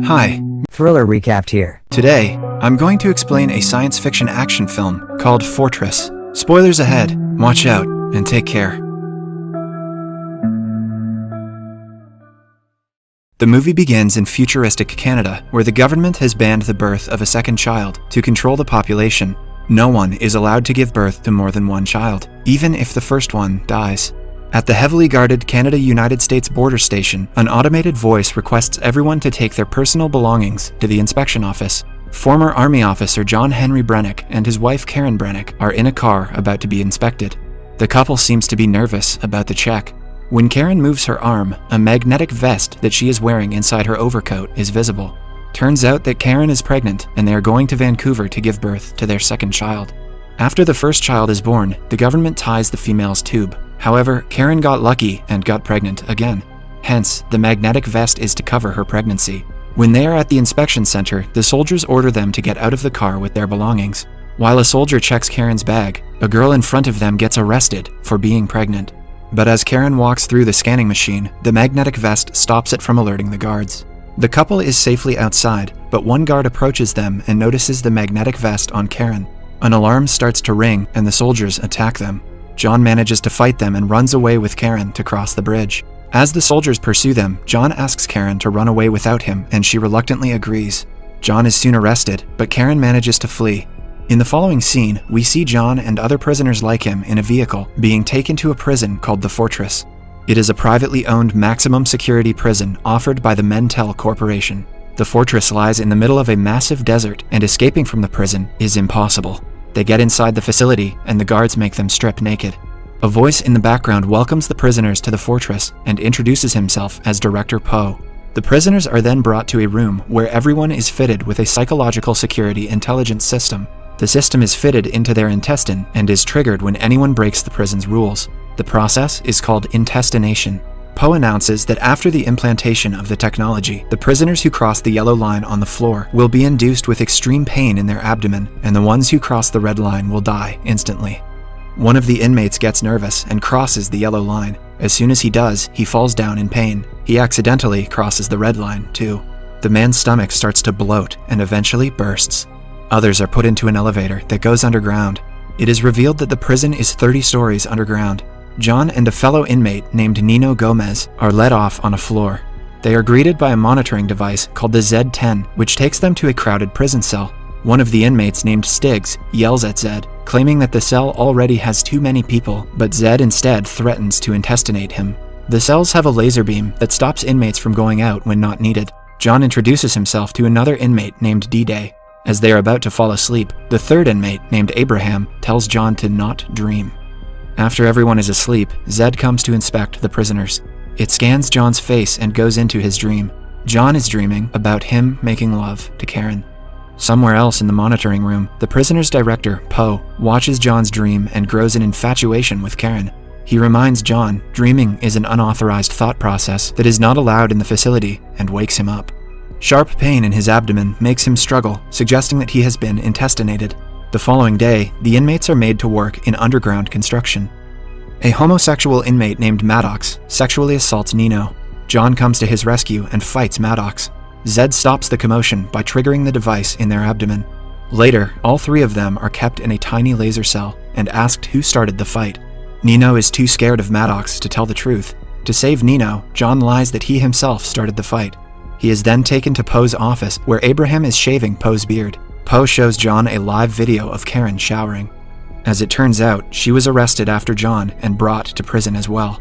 Hi, Thriller recapped here. today, I'm going to explain a science fiction action film called Fortress. Spoilers ahead, watch out, and take care. The movie begins in futuristic Canada, where the government has banned the birth of a second child to control the population. No one is allowed to give birth to more than one child, even if the first one dies. At the heavily guarded Canada-United States border station, an automated voice requests everyone to take their personal belongings to the inspection office. Former Army officer John Henry Brennick and his wife Karen Brennick are in a car about to be inspected. The couple seems to be nervous about the check. When Karen moves her arm, a magnetic vest that she is wearing inside her overcoat is visible. Turns out that Karen is pregnant and they are going to Vancouver to give birth to their second child. After the first child is born, the government ties the female's tube. However, Karen got lucky and got pregnant again. Hence, the magnetic vest is to cover her pregnancy. When they are at the inspection center, the soldiers order them to get out of the car with their belongings. While a soldier checks Karen's bag, a girl in front of them gets arrested for being pregnant. But as Karen walks through the scanning machine, the magnetic vest stops it from alerting the guards. The couple is safely outside, but one guard approaches them and notices the magnetic vest on Karen. An alarm starts to ring and the soldiers attack them. John manages to fight them and runs away with Karen to cross the bridge. As the soldiers pursue them, John asks Karen to run away without him and she reluctantly agrees. John is soon arrested, but Karen manages to flee. In the following scene, we see John and other prisoners like him in a vehicle being taken to a prison called the Fortress. It is a privately owned maximum security prison offered by the Mentel Corporation. The Fortress lies in the middle of a massive desert and escaping from the prison is impossible. They get inside the facility and the guards make them strip naked. A voice in the background welcomes the prisoners to the fortress and introduces himself as Director Poe. The prisoners are then brought to a room where everyone is fitted with a psychological security intelligence system. The system is fitted into their intestine and is triggered when anyone breaks the prison's rules. The process is called intestination. Poe announces that after the implantation of the technology, the prisoners who cross the yellow line on the floor will be induced with extreme pain in their abdomen, and the ones who cross the red line will die instantly. One of the inmates gets nervous and crosses the yellow line. As soon as he does, he falls down in pain. He accidentally crosses the red line, too. The man's stomach starts to bloat and eventually bursts. Others are put into an elevator that goes underground. It is revealed that the prison is 30 stories underground. John and a fellow inmate named Nino Gomez are led off on a floor. They are greeted by a monitoring device called the Z-10, which takes them to a crowded prison cell. One of the inmates named Stiggs yells at Zed, claiming that the cell already has too many people, but Zed instead threatens to intestinate him. The cells have a laser beam that stops inmates from going out when not needed. John introduces himself to another inmate named D-Day. As they are about to fall asleep, the third inmate named Abraham tells John to not dream. After everyone is asleep, Zed comes to inspect the prisoners. It scans John's face and goes into his dream. John is dreaming about him making love to Karen. Somewhere else in the monitoring room, the prisoner's director, Poe, watches John's dream and grows an infatuation with Karen. He reminds John dreaming is an unauthorized thought process that is not allowed in the facility and wakes him up. Sharp pain in his abdomen makes him struggle, suggesting that he has been intestinated. The following day, the inmates are made to work in underground construction. A homosexual inmate named Maddox sexually assaults Nino. John comes to his rescue and fights Maddox. Zed stops the commotion by triggering the device in their abdomen. Later, all three of them are kept in a tiny laser cell and asked who started the fight. Nino is too scared of Maddox to tell the truth. To save Nino, John lies that he himself started the fight. He is then taken to Poe's office where Abraham is shaving Poe's beard. Poe shows John a live video of Karen showering. As it turns out, she was arrested after John and brought to prison as well.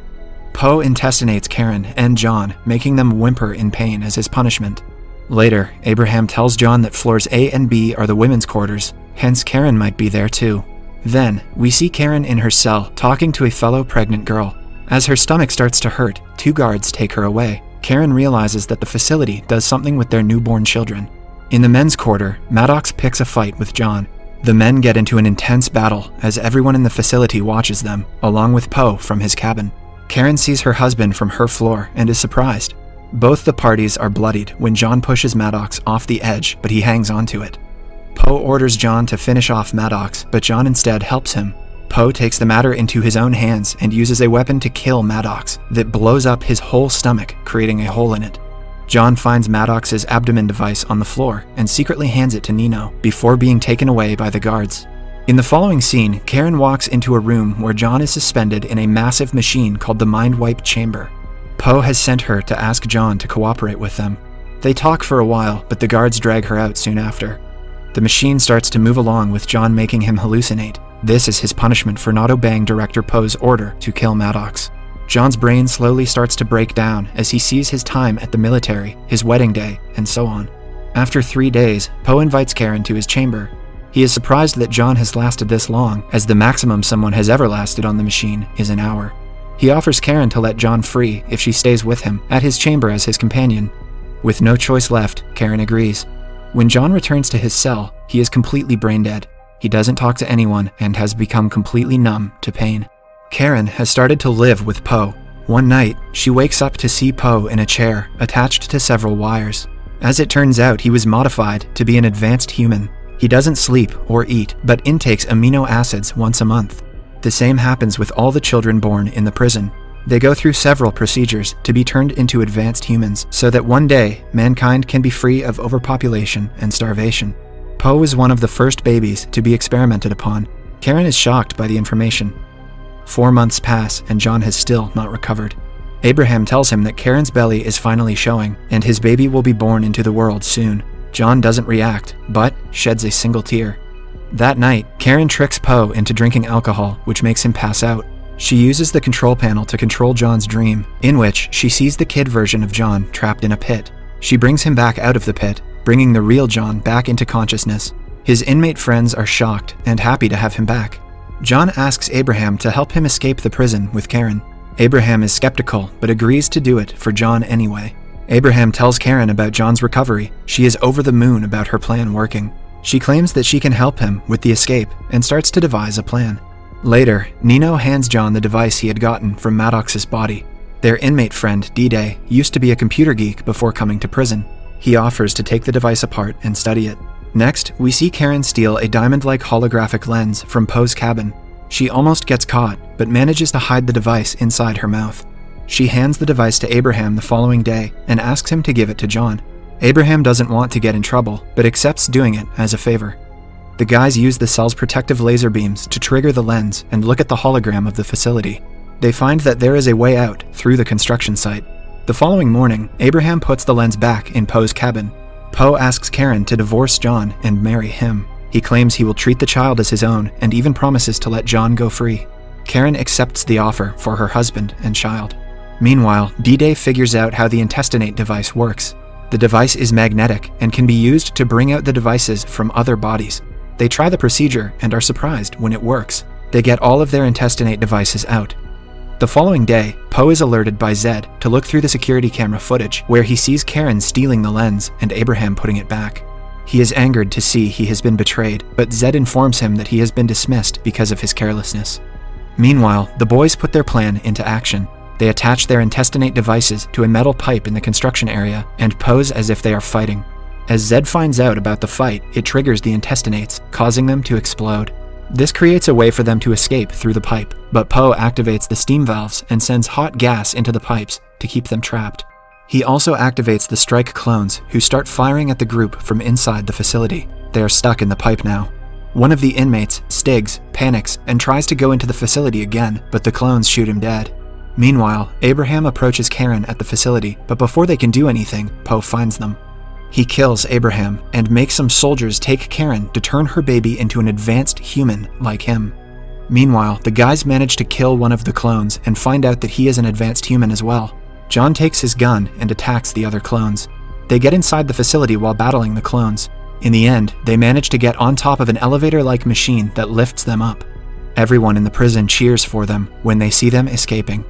Poe intestinates Karen and John, making them whimper in pain as his punishment. Later, Abraham tells John that floors A and B are the women's quarters, hence Karen might be there too. Then, we see Karen in her cell talking to a fellow pregnant girl. As her stomach starts to hurt, two guards take her away. Karen realizes that the facility does something with their newborn children. In the men's quarter, Maddox picks a fight with John. The men get into an intense battle as everyone in the facility watches them, along with Poe from his cabin. Karen sees her husband from her floor and is surprised. Both the parties are bloodied when John pushes Maddox off the edge, but he hangs onto it. Poe orders John to finish off Maddox, but John instead helps him. Poe takes the matter into his own hands and uses a weapon to kill Maddox that blows up his whole stomach, creating a hole in it. John finds Maddox's abdomen device on the floor and secretly hands it to Nino before being taken away by the guards. In the following scene, Karen walks into a room where John is suspended in a massive machine called the Mind Wipe Chamber. Poe has sent her to ask John to cooperate with them. They talk for a while, but the guards drag her out soon after. The machine starts to move along with John making him hallucinate. This is his punishment for not obeying Director Poe's order to kill Maddox. John's brain slowly starts to break down as he sees his time at the military, his wedding day, and so on. After 3 days, Poe invites Karen to his chamber. He is surprised that John has lasted this long, as the maximum someone has ever lasted on the machine is an hour. He offers Karen to let John free if she stays with him at his chamber as his companion. With no choice left, Karen agrees. When John returns to his cell, he is completely brain dead. He doesn't talk to anyone and has become completely numb to pain. Karen has started to live with Poe. One night, she wakes up to see Poe in a chair attached to several wires. As it turns out, he was modified to be an advanced human. He doesn't sleep or eat, but intakes amino acids once a month. The same happens with all the children born in the prison. They go through several procedures to be turned into advanced humans so that one day, mankind can be free of overpopulation and starvation. Poe is one of the first babies to be experimented upon. Karen is shocked by the information. 4 months pass and John has still not recovered. Abraham tells him that Karen's belly is finally showing and his baby will be born into the world soon. John doesn't react, but sheds a single tear. That night, Karen tricks Poe into drinking alcohol, which makes him pass out. She uses the control panel to control John's dream, in which she sees the kid version of John trapped in a pit. She brings him back out of the pit, bringing the real John back into consciousness. His inmate friends are shocked and happy to have him back. John asks Abraham to help him escape the prison with Karen. Abraham is skeptical, but agrees to do it for John anyway. Abraham tells Karen about John's recovery. She is over the moon about her plan working. She claims that she can help him with the escape and starts to devise a plan. Later, Nino hands John the device he had gotten from Maddox's body. Their inmate friend, D-Day, used to be a computer geek before coming to prison. He offers to take the device apart and study it. Next, we see Karen steal a diamond-like holographic lens from Poe's cabin. She almost gets caught, but manages to hide the device inside her mouth. She hands the device to Abraham the following day and asks him to give it to John. Abraham doesn't want to get in trouble, but accepts doing it as a favor. The guys use the cell's protective laser beams to trigger the lens and look at the hologram of the facility. They find that there is a way out through the construction site. The following morning, Abraham puts the lens back in Poe's cabin. Poe asks Karen to divorce John and marry him. He claims he will treat the child as his own and even promises to let John go free. Karen accepts the offer for her husband and child. Meanwhile, D-Day figures out how the intestinate device works. The device is magnetic and can be used to bring out the devices from other bodies. They try the procedure and are surprised when it works. They get all of their intestinate devices out. The following day, Poe is alerted by Zed to look through the security camera footage where he sees Karen stealing the lens and Abraham putting it back. He is angered to see he has been betrayed, but Zed informs him that he has been dismissed because of his carelessness. Meanwhile, the boys put their plan into action. They attach their intestinate devices to a metal pipe in the construction area and pose as if they are fighting. As Zed finds out about the fight, it triggers the intestinates, causing them to explode. This creates a way for them to escape through the pipe, but Poe activates the steam valves and sends hot gas into the pipes to keep them trapped. He also activates the strike clones, who start firing at the group from inside the facility. They are stuck in the pipe now. One of the inmates, Stiggs, panics and tries to go into the facility again, but the clones shoot him dead. Meanwhile, Abraham approaches Karen at the facility, but before they can do anything, Poe finds them. He kills Abraham and makes some soldiers take Karen to turn her baby into an advanced human like him. Meanwhile, the guys manage to kill one of the clones and find out that he is an advanced human as well. John takes his gun and attacks the other clones. They get inside the facility while battling the clones. In the end, they manage to get on top of an elevator-like machine that lifts them up. Everyone in the prison cheers for them when they see them escaping.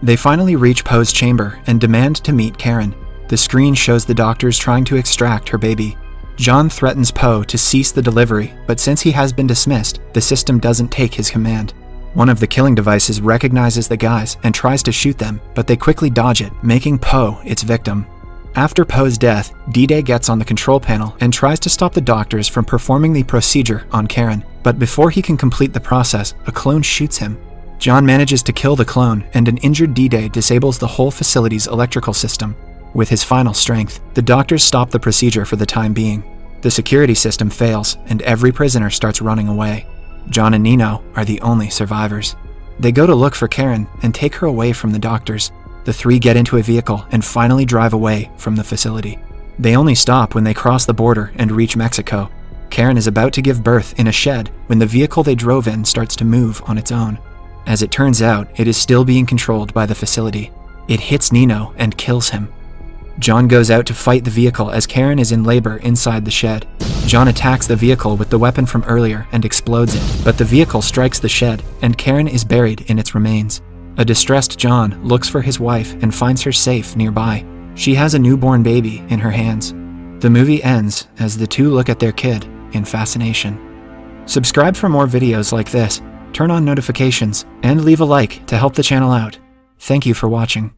They finally reach Poe's chamber and demand to meet Karen. The screen shows the doctors trying to extract her baby. John threatens Poe to cease the delivery, but since he has been dismissed, the system doesn't take his command. One of the killing devices recognizes the guys and tries to shoot them, but they quickly dodge it, making Poe its victim. After Poe's death, D-Day gets on the control panel and tries to stop the doctors from performing the procedure on Karen, but before he can complete the process, a clone shoots him. John manages to kill the clone, and an injured D-Day disables the whole facility's electrical system. With his final strength, the doctors stop the procedure for the time being. The security system fails, and every prisoner starts running away. John and Nino are the only survivors. They go to look for Karen and take her away from the doctors. The three get into a vehicle and finally drive away from the facility. They only stop when they cross the border and reach Mexico. Karen is about to give birth in a shed when the vehicle they drove in starts to move on its own. As it turns out, it is still being controlled by the facility. It hits Nino and kills him. John goes out to fight the vehicle as Karen is in labor inside the shed. John attacks the vehicle with the weapon from earlier and explodes it, but the vehicle strikes the shed and Karen is buried in its remains. A distressed John looks for his wife and finds her safe nearby. She has a newborn baby in her hands. The movie ends as the two look at their kid in fascination. Subscribe for more videos like this, turn on notifications, and leave a like to help the channel out. Thank you for watching.